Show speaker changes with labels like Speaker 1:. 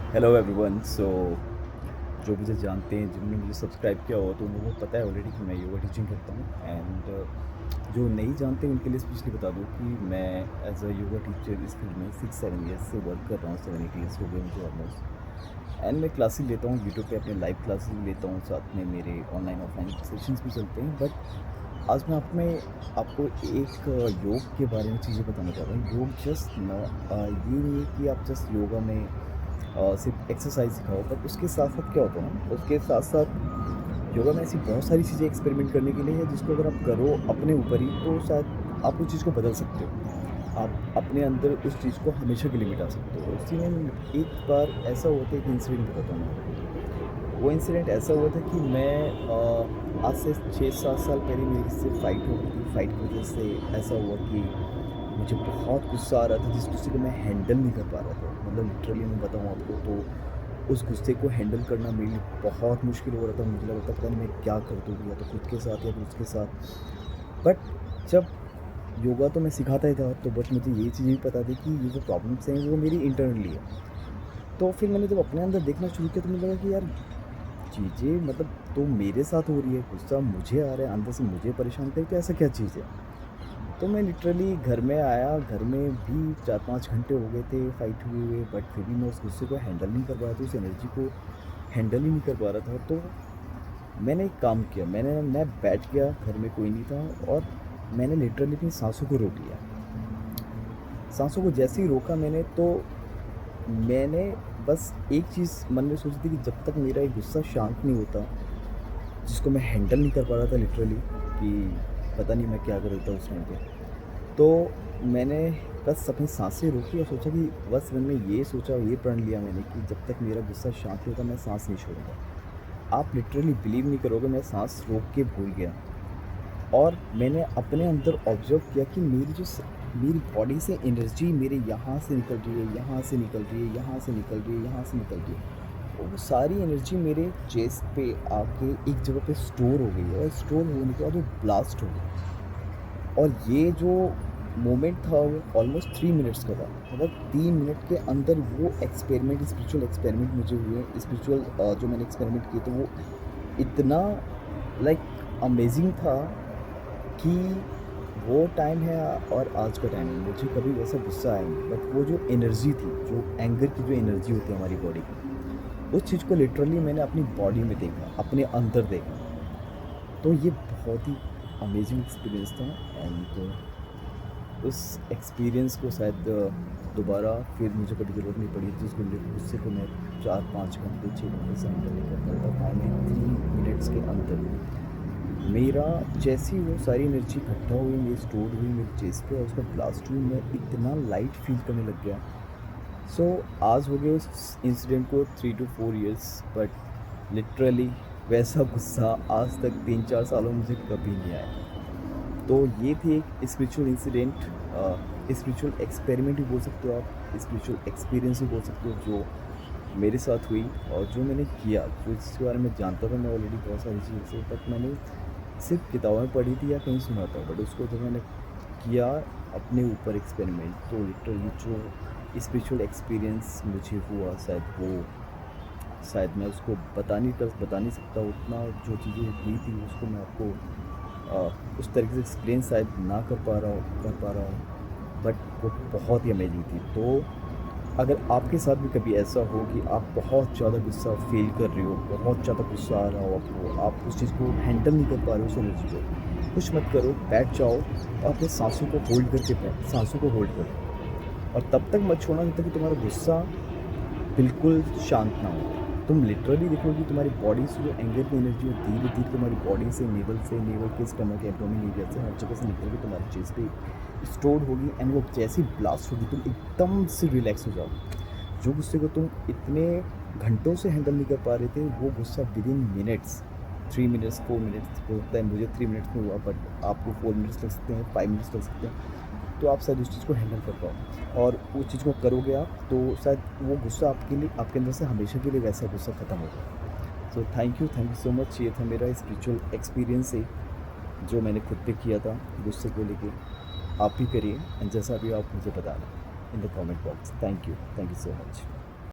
Speaker 1: Hello everyone. जो मुझे जानते हैं, जिन्होंने मुझे सब्सक्राइब किया हो, तो उनको पता है ऑलरेडी कि मैं योगा टीचिंग करता हूँ। एंड जो नहीं जानते उनके लिए स्पेशली बता दूँ कि मैं एज अ योगा टीचर इस फील्ड में 6-7 ईयर्स से वर्क कर रहा हूँ। 7-8 ईयर्स हो गए मुझे ऑलमोस्ट। एंड मैं क्लासेस लेता हूँ यूट्यूब पे, अपने लाइव क्लासेस भी लेता हूँ, साथ में मेरे ऑनलाइन ऑफलाइन सेशंस भी चलते हैं। बट आज मैं आपको एक योग के बारे में चीज़ें बताना चाहता हूँ। योग जस्ट न ये नहीं है कि आप जस्ट योगा में सिर्फ एक्सरसाइज सिखाओ, बट उसके साथ साथ क्या होता है ना, उसके साथ साथ योगा में ऐसी बहुत सारी चीज़ें एक्सपेरिमेंट करने के लिए है, जिसको अगर आप करो अपने ऊपर ही, तो शायद आप उस चीज़ को बदल सकते हो। आप अपने अंदर उस चीज़ को हमेशा के लिए मिटा सकते हो। उसी में एक बार ऐसा हुआ था, एक इंसिडेंट बताता हूँ मैं आपको। वो इंसिडेंट ऐसा हुआ था कि मैं आज से 6-7 साल पहले मेरी किसी से फ़ाइट हो गई थी। फ़ाइट की वजह से ऐसा हुआ कि मुझे बहुत गुस्सा आ रहा था, जिस गुस्से को मैं हैंडल नहीं कर पा रहा था। मतलब लिटरली मैं बताऊँ आपको, तो उस गुस्से को हैंडल करना मेरे लिए बहुत मुश्किल हो रहा था। मुझे लग रहा था पता नहीं मैं क्या कर दूँ, या तो खुद के साथ या फिर उसके साथ। बट जब योगा तो मैं सिखाता ही था, तो बट मुझे ये चीज़ भी पता थी कि ये जो प्रॉब्लम्स हैं वो मेरी इंटरनली है। तो फिर मैंने जब अपने अंदर देखना शुरू किया, तो मुझे लगा कि यार चीज़ें मतलब तो मेरे साथ हो रही है, गुस्सा मुझे आ रहा है, अंदर से मुझे परेशान कर, तो ऐसा क्या चीज़ है? तो मैं लिटरली घर में आया, घर में भी 4-5 घंटे हो गए थे फाइट हुए हुए, बट फिर भी मैं उस गुस्से को हैंडल नहीं कर पा रहा था, उस एनर्जी को हैंडल ही नहीं कर पा रहा था। तो मैंने एक काम किया, मैं बैठ गया, घर में कोई नहीं था, और मैंने लिटरली अपनी साँसों को रोक लिया। साँसों को जैसे ही रोका मैंने, तो मैंने बस एक चीज़ मन में सोची थी कि जब तक मेरा ये गुस्सा शांत नहीं होता, जिसको मैं हैंडल नहीं कर पा रहा था लिटरली, कि पता नहीं मैं क्या कर रहा था उस टाइम पे। तो मैंने बस अपनी साँसें रोकी और सोचा कि बस मन में ये सोचा, ये प्रण लिया मैंने कि जब तक मेरा गुस्सा शांत नहीं होता, मैं साँस नहीं छोड़ूँगा। आप लिटरली बिलीव नहीं करोगे, मैं साँस रोक के भूल गया, और मैंने अपने अंदर ऑब्ज़र्व किया कि मेरी बॉडी से एनर्जी मेरे यहाँ से निकल रही है, यहाँ से निकल रही है, यहाँ से निकल रही है, यहाँ से निकल रही है। और वो सारी एनर्जी मेरे चेस्ट पे आके एक जगह पे स्टोर हो गई, और स्टोर होने के बाद वो ब्लास्ट हो गई। और ये जो मोमेंट था वो ऑलमोस्ट 3 मिनट्स का था। मतलब 3 मिनट के अंदर वो एक्सपेरिमेंट, स्पिरिचुअल एक्सपेरिमेंट मुझे हुए। स्पिरिचुअल जो मैंने एक्सपेरिमेंट किए, तो वो इतना लाइक अमेजिंग था कि वो टाइम है और आज का टाइम है, मुझे कभी वैसा गुस्सा आया नहीं। बट वो जो एनर्जी थी, जो एंगर की जो एनर्जी होती है हमारी बॉडी की, उस चीज़ को लिटरली मैंने अपनी बॉडी में देखा, अपने अंदर देखा। तो ये बहुत ही अमेजिंग एक्सपीरियंस था। एंड उस एक्सपीरियंस को शायद दोबारा फिर मुझे कभी ज़रूरत नहीं पड़ी, जिस गुस्से को मैं 4-5 घंटे 6 घंटे से हैंडल नहीं कर पा रहा था। फाइनली 3 मिनट्स के अंदर मेरा जैसे ही वो सारी एनर्जी इकट्ठा हुई, मेरी स्टोर हुई मेरे चेस्ट पे, और उसका ब्लास्ट हुई, मैं इतना लाइट फील करने लग गया। सो आज हो गए उस इंसिडेंट को 3 to 4 ईयर्स, बट लिटरली वैसा गुस्सा आज तक 3-4 सालों में मुझे कभी नहीं आया। तो ये थी एक स्पिरिचुअल इंसिडेंट, स्पिरिचुअल एक्सपेरिमेंट भी बोल सकते हो आप, स्पिरिचुअल एक्सपीरियंस भी बोल सकते हो, जो मेरे साथ हुई और जो मैंने किया। जो जिसके बारे में जानता था मैं ऑलरेडी बहुत सारी चीज़ें से, बट मैंने सिर्फ किताबों में पढ़ी थी या कहीं सुना था। बट उसको जब मैंने किया अपने ऊपर एक्सपेरिमेंट, तो लिटरली जो स्पिरिचुअल एक्सपीरियंस मुझे हुआ, शायद मैं उसको बता नहीं सकता। उतना जो चीज़ें हुई थी उसको मैं आपको उस तरीके से एक्सप्लेन शायद ना कर पा रहा हूँ, बट वो बहुत ही अमेजिंग थी। तो अगर आपके साथ भी कभी ऐसा हो कि आप बहुत ज़्यादा गुस्सा फ़ील कर रहे हो, बहुत ज़्यादा गुस्सा आ रहा हो आपको, आप उस चीज़ को हैंडल नहीं कर पा रहे हो, उस एनर्जी को, कुछ मत करो, बैठ जाओ और अपने साँसों को होल्ड करके साँसों को होल्ड करो, और तब तक मत छोड़ना जब तक कि तुम्हारा गुस्सा बिल्कुल शांत ना हो। तुम लिटरली देखोगे कि तुम्हारी बॉडी से जो एंगर की एनर्जी है, धीरे धीरे तुम्हारी बॉडी से, नेवल के स्टमक, एब्डोमेन एरिया से, हर जगह से निकल के तुम्हारे चेस्ट पे स्टोर्ड होगी। एंड वो जैसे ही ब्लास्ट होगी, तुम एकदम से रिलैक्स हो जाओ। जो गुस्से को तुम इतने घंटों से हैंडल नहीं कर पा रहे थे, वो गुस्सा with in minutes, 3 minutes 4 minutes होता है। मुझे 3 मिनट्स में हुआ, बट आपको 4 मिनट्स लग सकते हैं, 5 मिनट्स लग सकते हैं। तो आप शायद उस चीज़ को हैंडल कर पाओ, और उस चीज़ को करोगे आप, तो शायद वो गुस्सा आपके लिए, आपके अंदर से हमेशा के लिए वैसा गुस्सा ख़त्म होगा। So thank you so much. ये था मेरा स्पिरिचुअल एक्सपीरियंस है, जो मैंने खुद पे किया था गुस्से को लेके। आप भी करिए, एंड जैसा भी आप मुझे बताना in the comment box. Thank you so much.